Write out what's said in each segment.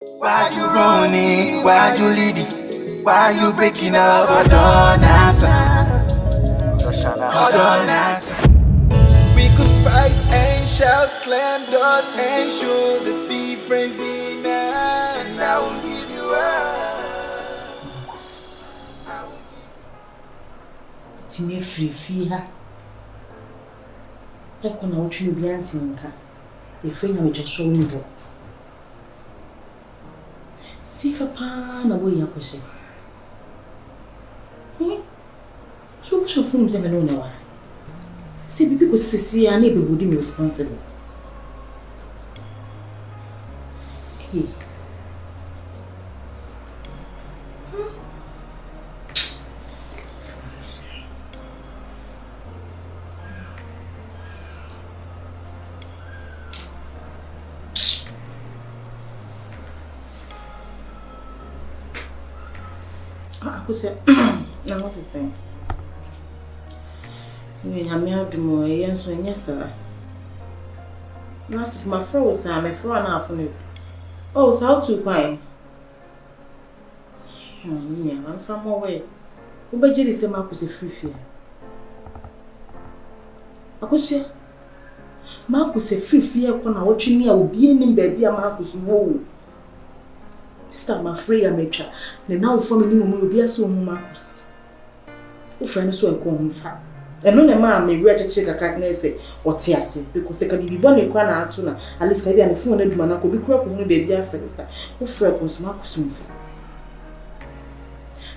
Why you running? Why you leaving? Why you breaking up? Hold on, answer. Hold on, answer. We could fight and shout, slam doors and show the difference in us. And I will give you up. Timmy free her. I can not you be answering her. The friend I just showing you. Tifa pan away your pussy. So much of things I don't know. See, because see, I never would be responsible. Hey. I could say, now what is saying? I'm here to more, yes, sir. Last of my froze, I'm a fro and half on it. Oh, so how to find? I'm from away. But Jelly said Marcus a free fear. I could say, Marcus a free fear when I watch me, I will be in baby, Marcus. Whoa. Sister, I'm afraid I make her. Then now for me, you will be a so Marcus. Oh, friends, so I go home far. And no man may reach a check a crack and say, what's yes, because they can be born in Quana Tuna, at least I be on the phone and man, I could be crop with baby after. Oh, Fred was Marcus.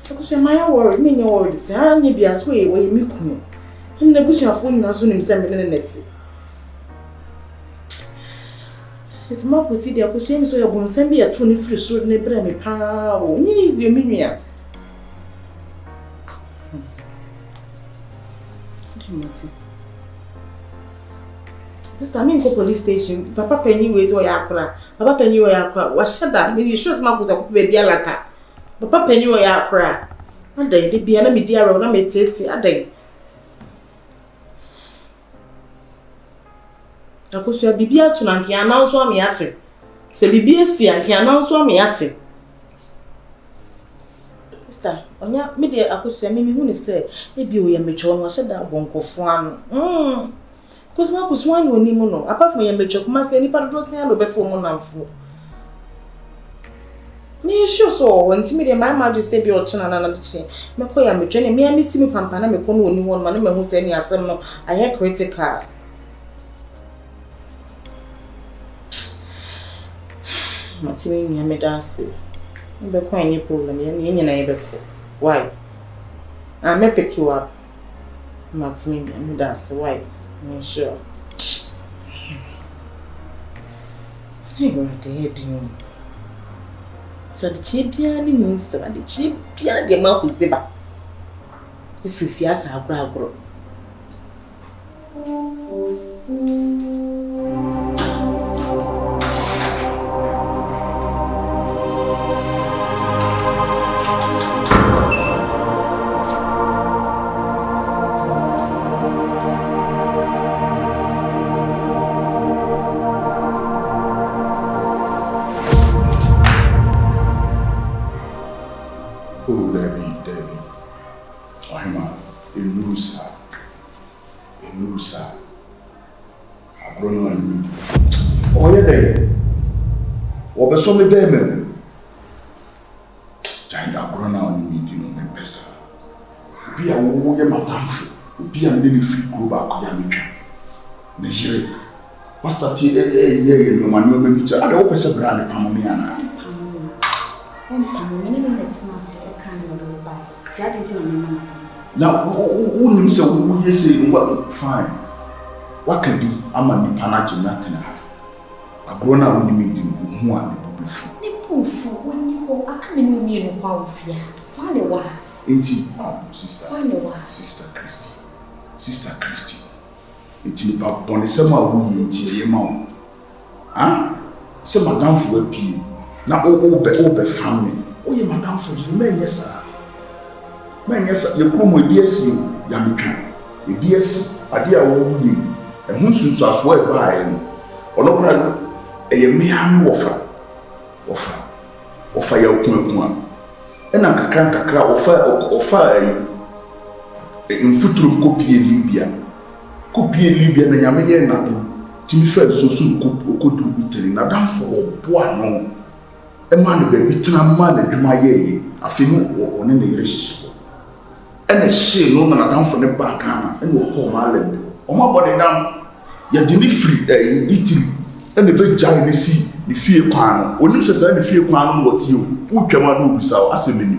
Because you're my word, me no words, and you be as way where you meet me. And the bush of phone as soon as I'm in it. His mouth will see the opportunity so you won't send me a 23 short neighbor, me pow, easy, Minia. Sister, I'm in the police station. Papa Penny ways or Yakra. Papa Penny or Yakra. What shut that? Maybe you should Marcus a baby a latter. Papa Penny or Yakra. And they be an enemy dear or me tete a day. I could say Bibia to Nanki announce one me at it. Say BBSC and can announce one me at it. Sister, on ya, me dear, I could say, me who say, maybe we are mature, was said that won't go for one. Because Marcus one will need mono, apart from your mature, must say any part of those things before Monanfo. Me sure so, when Timmy, my mother said your channel and another chain. McCoy, I'm training me, I miss me, Pampana, me, only one man who said, yes, I had critical. Martin, I made us say. I'm quite any problem, and I why? I may pick you up. Martin, I made us why? I'm sure. Hey, what the head you? So the champion means so the champion the mouth is the if you fear, I'll grow. So me dem China grown on me di no me pesa bi a wo ye matamfo bi a me free go back ya me twa me jire what's that ye no man no me picture ada wo pesa brand pam me ana me no next month e kan no do buy ti ade ti no me na wo nim se wo ye say what fine what can be ama ni panache na tena ha grown on me di hu a when you go, I can't even mean a power of fear. Why the war? Sister. Why the war? Sister Christy. It's in the back on the summer woman into your mouth. Ah? Some madame for a pea. Now, oh, family. Oh, you madame for you, man, yes, sir. Man, yes, sir. You come with BSC, Yamika. A BSC, a dear old ye. And who's as well by him. Or no, a mere offer. Ofa ya okun ena kakra ofa mfuturo kopie Libya na nyame ye na do timi fa so kodu itali na dan for oboa no ema ne ba bi tena ma na dwuma ye afi no one ne yere hihye ena hye no na dan for ne ba kana ena okọ ma lembe o ma body dam ya dini free Italy ena be jai ne si ne fie kwan no onim sesa ne fie kwan no woti o utwama no obisa asemeni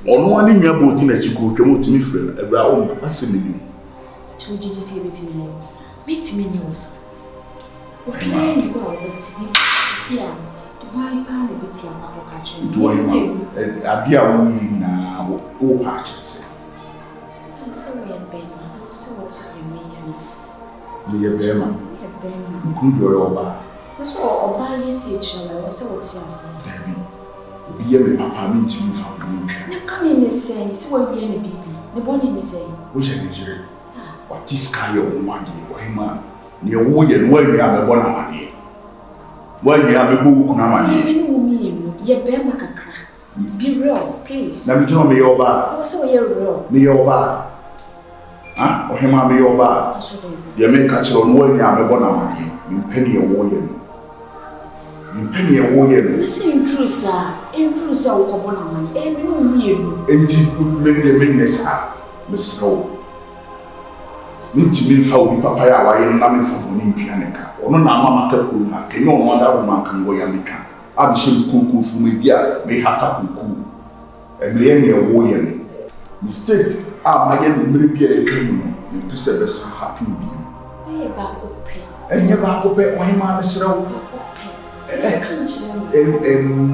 ono ani nya bodi na chiko twama otimi frɛ ebra o asemeni to did see beti me was meet me news o plan ni go beti see am why pa le beti am aboka chu do you abia wo yi na o pa chese so we ben so what say me yanis me ye bema ku do yo ba so oba yesi echira so what yasi obi ye me papa mi ntimi fa ko ntwa kan ni say so we bi ni bibi ne boni ni say wo je Nigeria what is kind of woman you hima ni wo ye no anya amebo na mane wo anya amebo ku na mane ni wo mi mu ye be ma kakra be real please na mi jono me yo ba wo so ye real me yo ba o hima me yo ba ye me ka chiro no anya amebo na mane mi mpani ye wo ye no listen intrusa wo ko bona mane mi no mi emu enti me nesa me sro Minti fa obi papa ya wa yen na me fa boni mpia ne ka ono na mama ka ku na kenyo ono da wo man kan wo ya me ka abishe kuku fu me bia me hata kuku me ye ne wo ye no mistake ma ye no mere bia e kan no me pese be sa happy bi enye ba ko pe wani ma me srew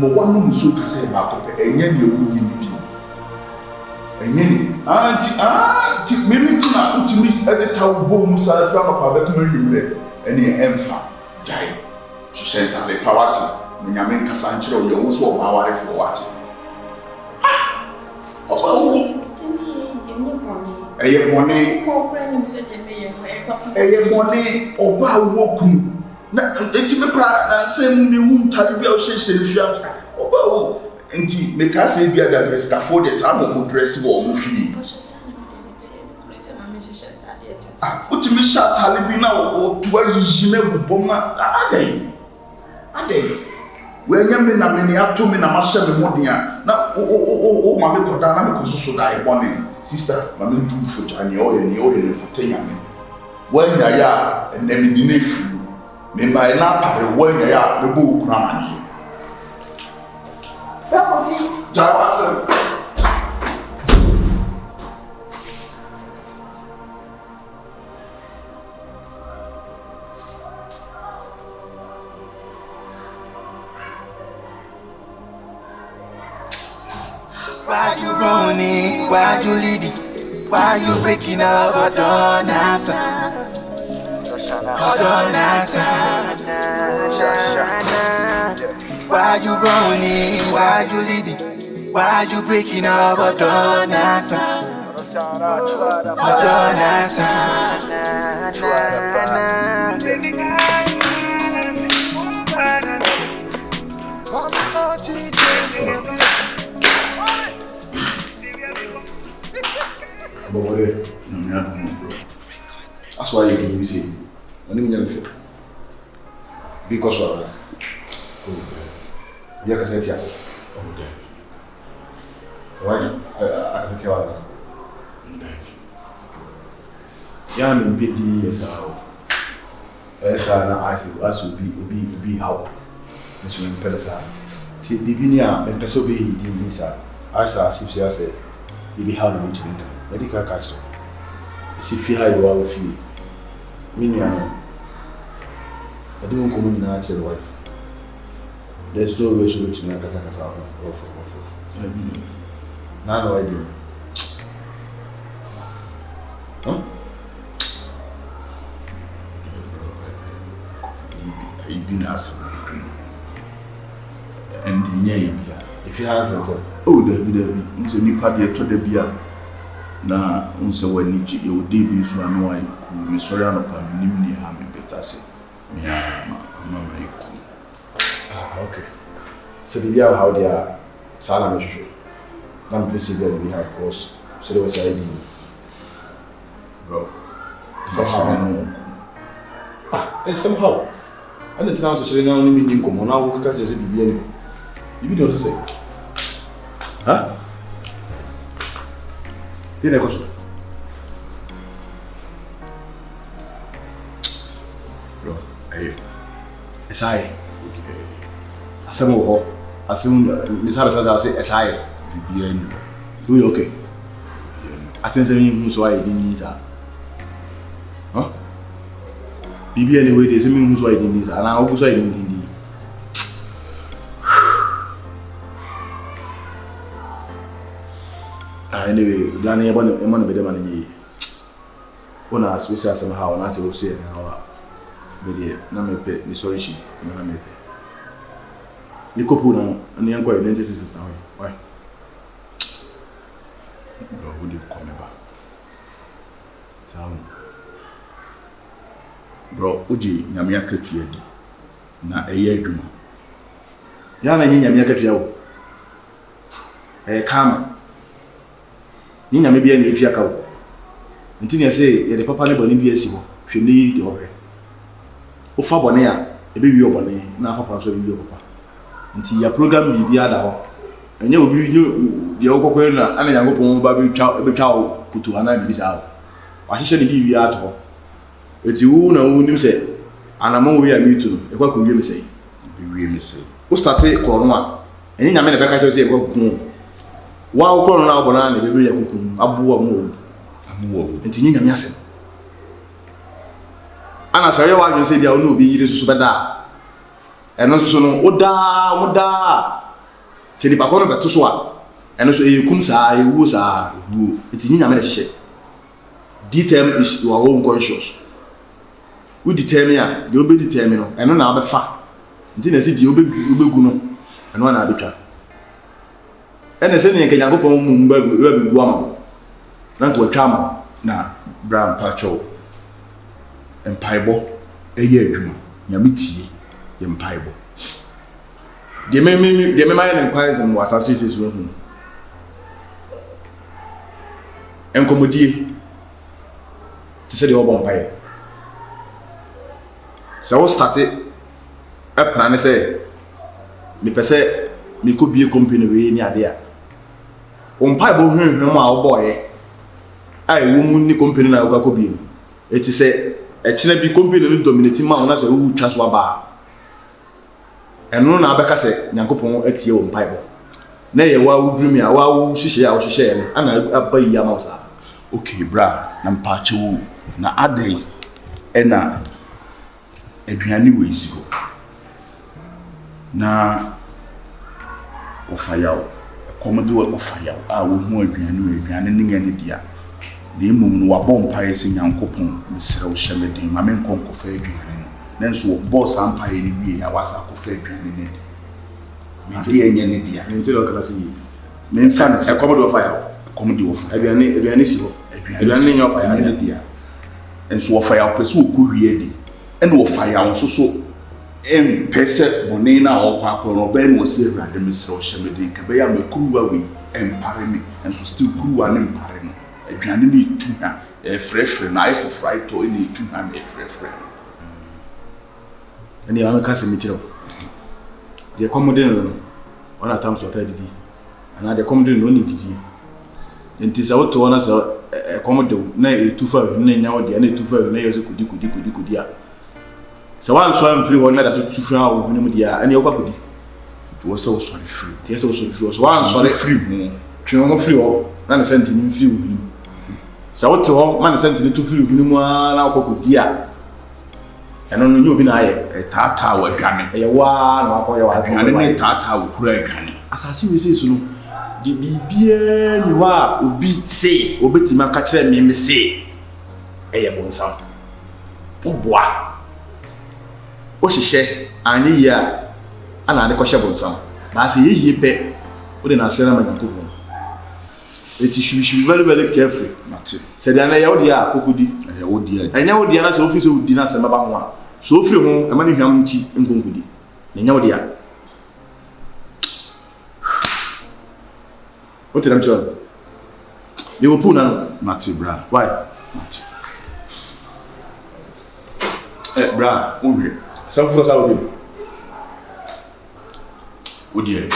mo wanu muso ka se ba ko pe enye ne wo ye bi enye anti mimi tina utimi edita bom sa fa papa be kuma yimre ene emfa jai shenta le pawati nyame nkasa nkyere o ye wo so ba ware fo wati eye boni ko kra ni se de me ye papa eye boni oba wo kun na etime kra na sem ni hum tari bia o hye fia oba wo enti me ka se bia da Mr. Fordes amo dress wo mo fi utimi shatale bi na o tuwa yime bubom na adai we nya me na me ne ato me na ma hye me hodia na o ma me koda na me kososo da e bone sister ma me ntu fo jani o ye ne fatanya me wanya ya na me di na fi me ma na pare wanya ya me bo kura mani bravo fi jawasa Why you running? Why you leaving? Why you breaking up? I don't answer. I don't answer. Why you running? Why you leaving? Why you breaking up? I don't answer. I don't answer. That's why you can use it. When you never feel. Because of that. You can say it. Why? I can tell you. Yeah, I'm in yes, I should be help. That's when Pedasa. The Bibinia and Pesobi did this. I saw said, be held on to income. Medical catch. See, fear you all feel. Meaning, I don't come in and ask the wife. There's no way to go to me. I mean, no idea. Huh? I've been asking. And if you answer, oh, there be, it's a new party to the beer. Na unse wani ji e odi bi so anu ai ku mi sori anopa mi ni ha mi beta se mi ma me ku Okay. So the year how they are Salam issue. I'm busy there we have of course. So there was ID. Bro. Somehow. Somehow. And it's now so now only meaning come on now because there's a BBN. You don't say. Huh? Didn't I go? Bro, hey. It's I. Asemo Mr. say SI. BBN. Do you okay? I think saying so I didn't sir. Huh? BBN anyway they say me so I didn't sir. And I also I didn't. Anyway, Granny one of the man. When I was somehow and I say say how me na me pay the sorry she na me pay. You couple now and the inquiry identity system. Why? Bro, who do you call me back? Tell me. Bro, Uji, Yamia Ketuedi. Na a year duma. Yana Yamia Ketu. Kama. Nina maybe any if you are. Until you say, the papa never need BSC. She need your hair. O Fabonea, a baby over me, now for Pastor your papa. Until your program will be other. And you will be the Okoquena and a young baby child put to another bizarre. I should be at all. It's you know, you say, and I'm over here, me too. What could you say? Be really say. Who started Corona? And in a minute, I can say, wow, Corona, banana, baby, Abu Amu. And Tina Yasin. And as I want to say, there will be this super da. And also, Oda. Say the Pacona back to Swa. And also, you come, sir, you was a who. It's in a minute. Detail is your own conscious. We determine, you will be determined, and now be far. Until I see you will be good, and one arbiter. And the same can go from Mumbai, Guam. Not to a charmer, na brown patcho. And Piebo, a year duma, Yamiti, Yam Piebo. The man inquires and was associated with him. And Commodie to say the old vampire. So I started a plan to say, me per se, me could be a company with any idea. On Piebo, no more boy. I woman ni company na oka ko bi eti se e kire bi company no dominating man na se wo twa so aba eno na abeka se nyankopon atie wo mpaibo na ye wa wudrumi a wa wo hihye a wo hihye no ana abayi amausa. Okay bra na mpache wo na adai ena aduane we isi ho na ofayaw komode wo ofayaw a wo hu aduane ni ngene dia de mum no wabon pae se nyankopon mesrew hyemeden ma men konkofa aduane no nanso wo boss ampae ni wie ya wasa kofa aduane ne de enye ne dia Mentira kala si men fan se komode wo fayaw komode wo fa aduane si ho aduane ni ofa ya dia enso wo fayaw pese wo kowie di ene wo fayaw so so em pese bone na wo kwa no ben wo se awurade mesrew hyemeden ka be ya mekuruwa we empare ni enso still kuruwa ne empare no aduane ni tu ha fresh na ice fry to ni tu ha me fresh ani ama ka se mitiro de komode no ona tam so ta didi ana de komode no ni didi enti sa woto ona sa komode na etufa na nya wo de na etufa na yo se kudi a sa wan so am free wona da so tufa a wo mu dia ani okwa kudi to so so free ti so so wan so free mu twen ho free ho na senti ni free wo sa woto ho man senti ni tu free wo ni mu na okwa kudi a eno no nyobi na aye tata wa dwane e wa na akọ ya wa dwane ni tata wo kura dwane asase we se so no de bibia ni wa obi se obetima ka kire me se eye bonsam oboa o hihye ani ya ana ade ko hye bonsam ba se yeyi pe o de na sera ma nyankopon eti should be very very careful mate se de na ya o de a kokodi ya wo dia enya wo dia na se office wo di na se maba ho a so ofiri ho e ma ne hwam nti nkonkodi na nya wo dia What did I tell you? You will pull on Mate, bra. why? Mate. Bra, Unre. some for us out with Odie.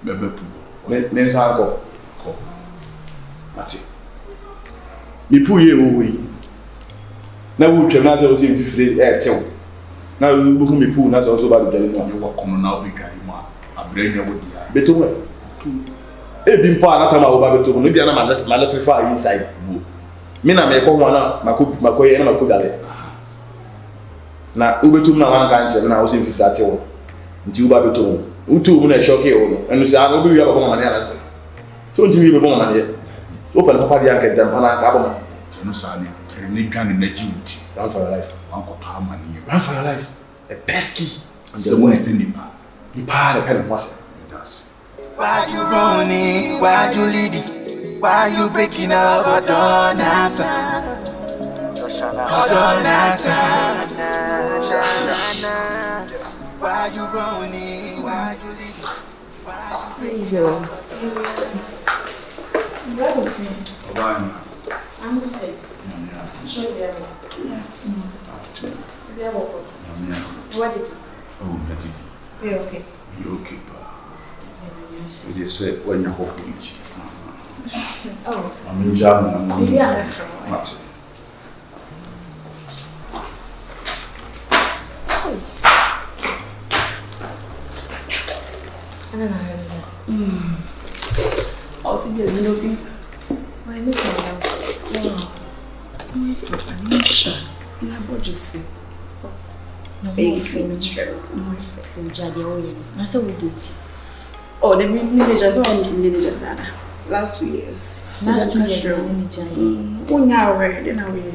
Bebe pu. Nensa uncle. Ko. Mate. Me pull you. Now we can answer was in 50 tell. Now you who me pull, that's also about the You wa kono na obi gari ma. Abrenya wodi ya. beto we. E bi mpa na tama oba beto no bia na ma electrify inside. Me na me ko ho na mako ye na mako dale. Na ubetum na wan kan che na wo se 50 atewo. Nti uba beto. Utu mu na shock e wo no. Enu se an obi wi aba mama ne ala se. So nti mi be mama ne. Open papa dia nke jam na ka aba. Tenu sa ni. Ni dwan na jiwuti. Run for your life. Anko pa ma ni. Run for your life. A pesky. Se mo e nipa. The power the pen was. That's. Why you running? Why you leaving? Why you breaking up? Hold on, answer. Hold on, answer. Why you running? Why you leaving? Why you breaking up? Obani. I'm sick. Sure, yeah. What did you? Oh, Betty. You're okay. You okay, pa? So they said when you hope to eat. Oh, I'm jamming. maybe I'm not sure. Mate. I don't know how to do that. I'll see you in the Why make my house? I'm sure. And I bought just say, baby, furniture. No, That's what we did. oh, the manager, so I'm the manager, Dada. Last 2 years. Last 2 years, Oh, now, then I will.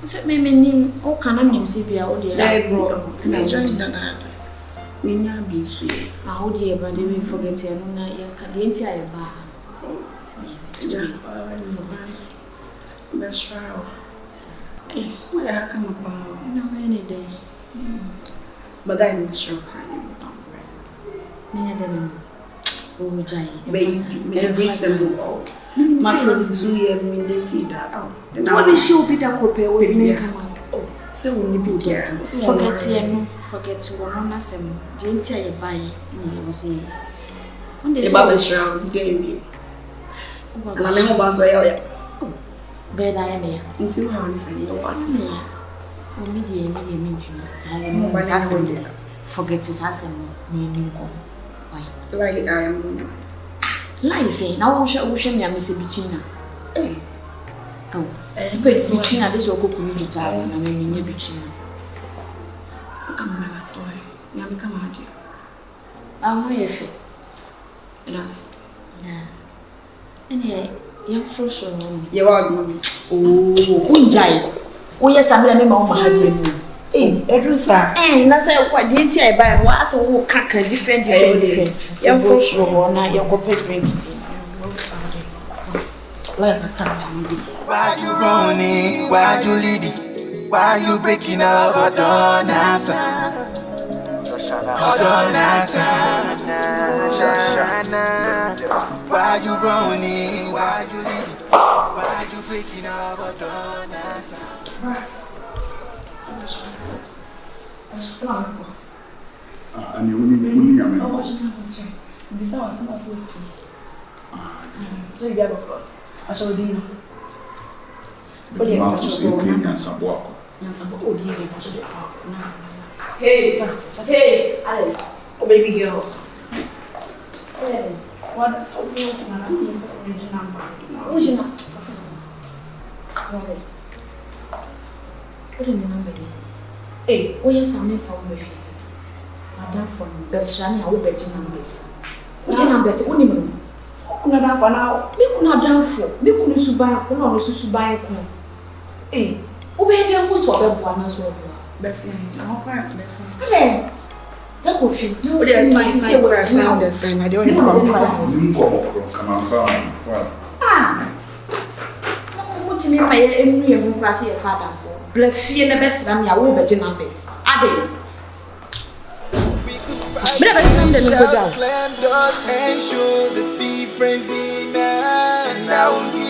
So, maybe, oh, can I name CBA? Oh, dear. I brought a joint Dada. We now be sweet. Oh, dear, but they will forget you. No, you can't the entire bar. Best trial. Why I come about? No, any day. But I am sure I am. Many than oh, giant. Baby, every symbol. My first 2 years, me they see that out. What is she Peter Cooper was me come on? So when you be there, Forget him, forget one on us and the entire buy and was saying. On the Baba Shroud, the game. And I never was away. Bed I am here. Until I want to say, you want me. Oh, media meeting. So I know forget his husband, me. Why? Like I am. Lie say, now we shall me a Miss Bettina. Eh. Oh, but Bettina, this will cook me to town and I mean, you Bettina. Come on, that's why. Yami, come on, dear. I'm way of it. Yes. Yeah. And here, you're first one. You are, mommy. Oh, Unjai. Oh, yes, I'm going to mamma have you. Eh, Edrusa. Eh, and I said, what did I buy? Was a cacker different. You're first one, now you're going to bring it. Like a cat. Why you running? Why you leaving? Why you breaking up? Hold on, answer. Hold on, answer. Why you running? Why you leaving? Why you breaking up? Hold on, answer. And you wouldn't have Oh, what you can say? This hour, some was working. So you have a call. I shall do. But you have to say clean and some walk. Oh, dear, I should have. Hey, Fast. hey, Ale. Oh, baby girl. What is so simple? I'm going to number. Who's your number? What in the number? Eh, Oh, yes, I'm in for with you. Madam from Best Rani, I will bet you numbers. What your numbers? Only me. another for now. Me kuna danfo, me kunu suban, kuna no susuban kun. Eh, Obe ho so be boa na so. Bessie, I hope I'm Bessie. Ale. Na ko fi. No, there's sign where I found the sign. I don't know. You come and found. Well, Ah. Mo ti me ma ye enu ye ho kwase ye fa danfo. Bla fie na besra me a wo be numbers. Ade. We could fight and shout, slam doors and show the difference. difference in man. I will give